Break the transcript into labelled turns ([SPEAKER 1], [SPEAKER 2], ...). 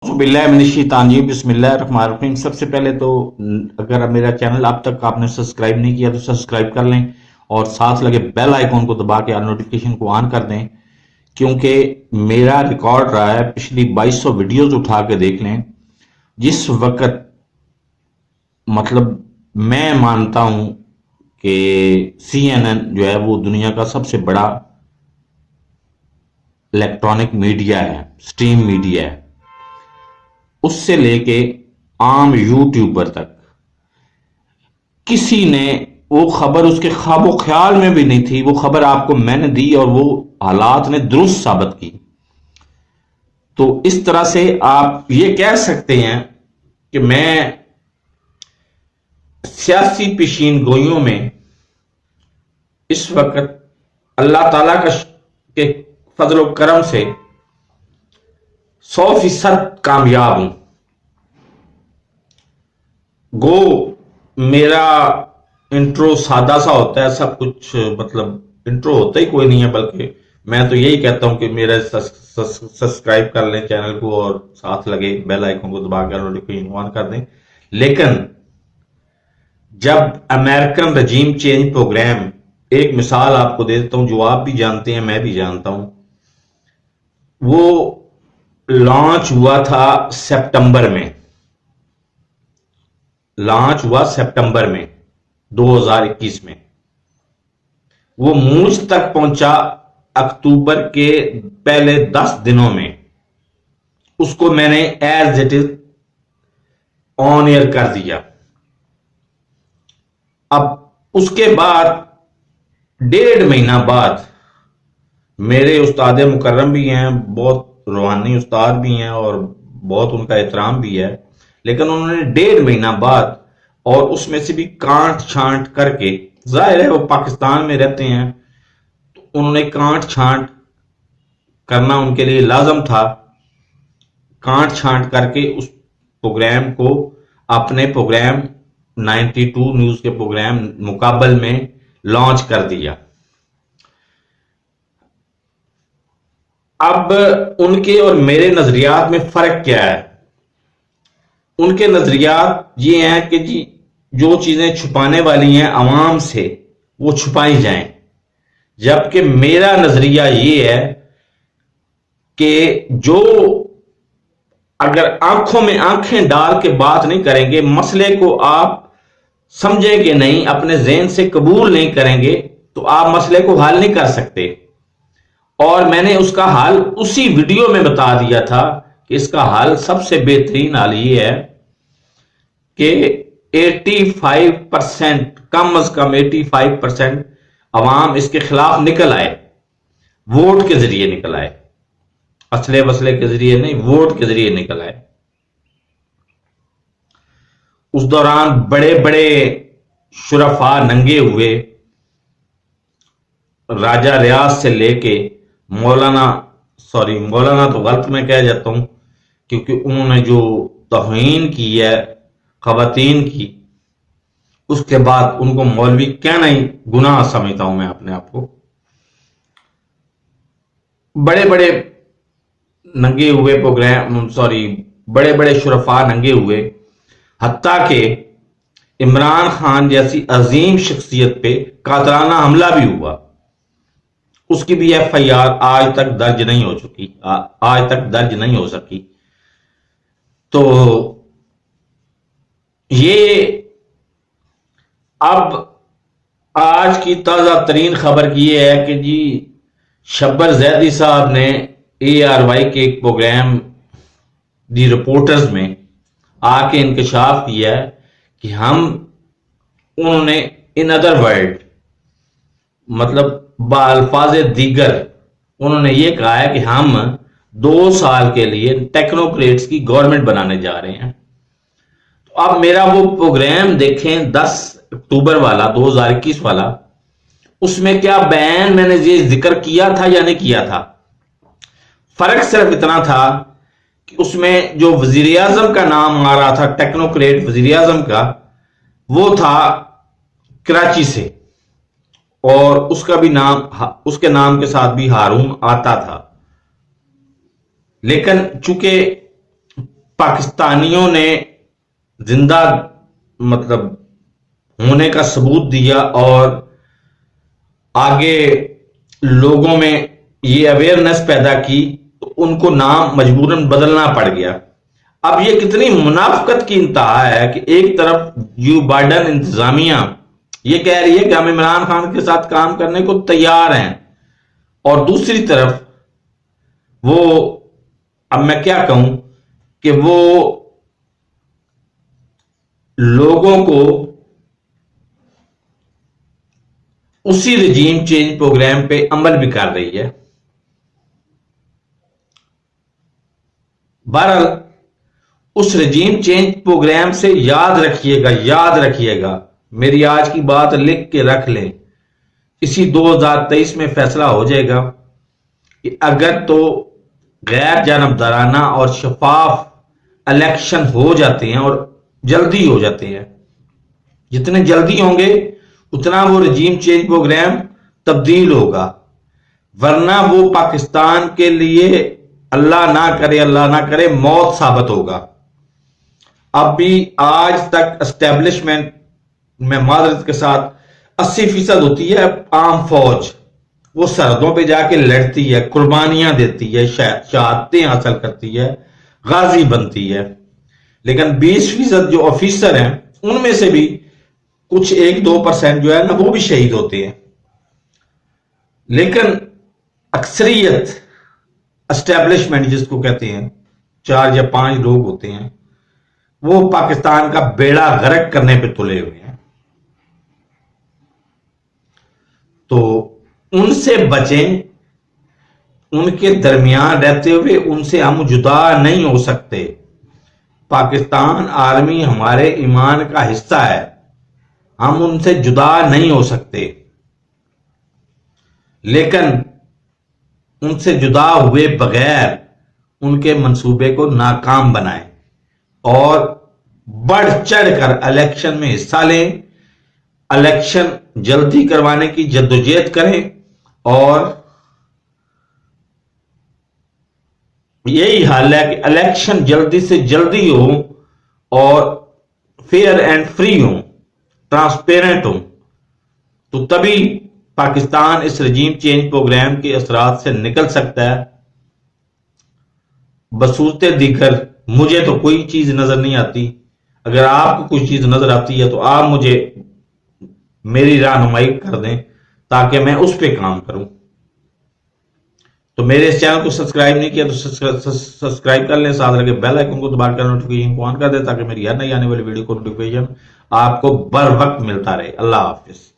[SPEAKER 1] باللہ من الشیطان الرجیم بسم اللہ الرحمن الرحیم۔ سب سے پہلے تو اگر میرا چینل اب تک آپ نے سبسکرائب نہیں کیا تو سبسکرائب کر لیں اور ساتھ لگے بیل آئیکن کو دبا کے نوٹیفیکیشن کو آن کر دیں، کیونکہ میرا ریکارڈ رہا ہے پچھلی 2200 ویڈیوز اٹھا کے دیکھ لیں۔ جس وقت مطلب میں مانتا ہوں کہ CNN جو ہے وہ دنیا کا سب سے بڑا الیکٹرانک میڈیا ہے، سٹریم میڈیا ہے، اس سے لے کے عام یوٹیوبر تک کسی نے وہ خبر اس کے خواب و خیال میں بھی نہیں تھی، وہ خبر آپ کو میں نے دی اور وہ حالات نے درست ثابت کی۔ تو اس طرح سے آپ یہ کہہ سکتے ہیں کہ میں سیاسی پیشین گوئیوں میں اس وقت اللہ تعالیٰ کے فضل و کرم سے 100% کامیاب ہوں۔ گو میرا انٹرو سادہ سا ہوتا ہے، سب کچھ مطلب انٹرو ہوتا ہی کوئی نہیں ہے، بلکہ میں تو یہی کہتا ہوں کہ میرا سبسکرائب کر لیں چینل کو اور ساتھ لگے بیل آئیکن کو دبا کر نوٹیفیکیشن آن کر دیں۔ لیکن جب امریکن رجیم چینج پروگرام، ایک مثال آپ کو دے دیتا ہوں جو آپ بھی جانتے ہیں میں بھی جانتا ہوں، وہ لانچ ہوا تھا سپٹمبر میں، لانچ ہوا سپٹمبر میں 2021 میں، وہ مونچ تک پہنچا اکتوبر کے پہلے 10 دنوں میں۔ اس کو میں نے as it is on air کر دیا۔ اب اس کے بعد 1.5 مہینہ بعد میرے استاد مکرم بھی ہیں، بہت روحانی استاد بھی ہیں اور بہت ان کا احترام بھی ہے، لیکن انہوں نے 1.5 مہینہ بعد اور اس میں سے بھی کانٹ چھانٹ کر کے، ظاہر ہے وہ پاکستان میں رہتے ہیں تو انہوں نے کانٹ چھانٹ کرنا ان کے لیے لازم تھا، کانٹ چھانٹ کر کے اس پروگرام کو اپنے پروگرام 92 نیوز کے پروگرام مقابل میں لانچ کر دیا۔ اب ان کے اور میرے نظریات میں فرق کیا ہے؟ ان کے نظریات یہ ہیں کہ جی جو چیزیں چھپانے والی ہیں عوام سے وہ چھپائی جائیں، جبکہ میرا نظریہ یہ ہے کہ جو اگر آنکھوں میں آنکھیں ڈال کے بات نہیں کریں گے، مسئلے کو آپ سمجھیں گے نہیں، اپنے ذہن سے قبول نہیں کریں گے تو آپ مسئلے کو حل نہیں کر سکتے۔ اور میں نے اس کا حل اسی ویڈیو میں بتا دیا تھا کہ اس کا حل سب سے بہترین حل یہ ہے کہ 85%، کم از کم 85% عوام اس کے خلاف نکل آئے، ووٹ کے ذریعے نکل آئے، اسلحے وسلے کے ذریعے نہیں، ووٹ کے ذریعے نکل آئے۔ اس دوران بڑے بڑے شرفاء ننگے ہوئے، راجہ ریاض سے لے کے مولانا تو غلط میں کہہ جاتا ہوں کیونکہ انہوں نے جو توہین کی ہے خواتین کی، اس کے بعد ان کو مولوی کہنا ہی گناہ سمجھتا ہوں میں اپنے آپ کو۔ بڑے بڑے ننگے ہوئے بڑے بڑے شرفاء ننگے ہوئے، حتیٰ کہ عمران خان جیسی عظیم شخصیت پہ قاتلانہ حملہ بھی ہوا، اس کی بھی FIR آج تک درج نہیں ہو سکی۔ تو یہ اب آج کی تازہ ترین خبر یہ ہے کہ جی شبر زیدی صاحب نے ARY کے ایک پروگرام دی رپورٹرز میں آ کے انکشاف کیا ہے کہ انہوں نے ان ادر ورڈ مطلب بالفاظ دیگر انہوں نے یہ کہا ہے کہ ہم 2 سال کے لیے ٹیکنوکریٹس کی گورنمنٹ بنانے جا رہے ہیں۔ تو اب میرا وہ پروگرام دیکھیں 10 اکتوبر والا 2021 والا، اس میں کیا بیان میں نے یہ ذکر کیا تھا یا نہیں کیا تھا؟ فرق صرف اتنا تھا کہ اس میں جو وزیر اعظم کا نام آ رہا تھا، ٹیکنوکریٹ وزیر اعظم کا، وہ تھا کراچی سے، اور اس کا بھی نام، اس کے نام کے ساتھ بھی ہارون آتا تھا۔ لیکن چونکہ پاکستانیوں نے زندہ مطلب ہونے کا ثبوت دیا اور آگے لوگوں میں یہ اویئرنیس پیدا کی تو ان کو نام مجبوراً بدلنا پڑ گیا. اب یہ کتنی منافقت کی انتہا ہے کہ ایک طرف جو بائیڈن انتظامیہ یہ کہہ رہی ہے کہ ہم عمران خان کے ساتھ کام کرنے کو تیار ہیں، اور دوسری طرف وہ، اب میں کیا کہوں کہ وہ لوگوں کو اسی رجیم چینج پروگرام پہ عمل بھی کر رہی ہے. بہرحال اس رجیم چینج پروگرام سے یاد رکھیے گا میری آج کی بات لکھ کے رکھ لیں، اسی 2023 میں فیصلہ ہو جائے گا کہ اگر تو غیر جانبدارانہ اور شفاف الیکشن ہو جاتے ہیں اور جلدی ہو جاتے ہیں، جتنے جلدی ہوں گے اتنا وہ رجیم چینج پروگرام تبدیل ہوگا، ورنہ وہ پاکستان کے لیے اللہ نہ کرے موت ثابت ہوگا. اب بھی آج تک اسٹیبلشمنٹ میں معذرت کے ساتھ 80% ہوتی ہے عام فوج، وہ سرحدوں پہ جا کے لڑتی ہے، قربانیاں دیتی ہے، شہادتیں حاصل کرتی ہے، غازی بنتی ہے. لیکن 20% جو آفیسر ہیں ان میں سے بھی کچھ 1-2% جو ہے نا وہ بھی شہید ہوتے ہیں. لیکن اکثریت اسٹیبلشمنٹ جس کو کہتے ہیں 4 یا 5 لوگ ہوتے ہیں، وہ پاکستان کا بیڑا غرق کرنے پہ تلے ہوئے ہیں. تو ان سے بچیں، ان کے درمیان رہتے ہوئے ان سے ہم جدا نہیں ہو سکتے. پاکستان آرمی ہمارے ایمان کا حصہ ہے، ہم ان سے جدا نہیں ہو سکتے، لیکن ان سے جدا ہوئے بغیر ان کے منصوبے کو ناکام بنائیں اور بڑھ چڑھ کر الیکشن میں حصہ لیں، الیکشن جلدی کروانے کی جدوجہد کریں، اور یہی حال ہے کہ الیکشن جلدی سے جلدی ہو اور فیئر اینڈ فری ہو، ٹرانسپیرنٹ ہو، تو تبھی پاکستان اس رجیم چینج پروگرام کے اثرات سے نکل سکتا ہے. بصورت دیگر مجھے تو کوئی چیز نظر نہیں آتی. اگر آپ کو کوئی چیز نظر آتی ہے تو آپ مجھے میری رہنمائی کر دیں تاکہ میں اس پہ کام کروں. تو میرے اس چینل کو سبسکرائب نہیں کیا تو سبسکرائب کر لیں، ساتھ لگے بیل آئیکن کو دبا کر نوٹیفیکیشن کو آن کر دیں تاکہ میری ہر نئی آنے والی ویڈیو کو نوٹیفیکیشن آپ کو بر وقت ملتا رہے. اللہ حافظ.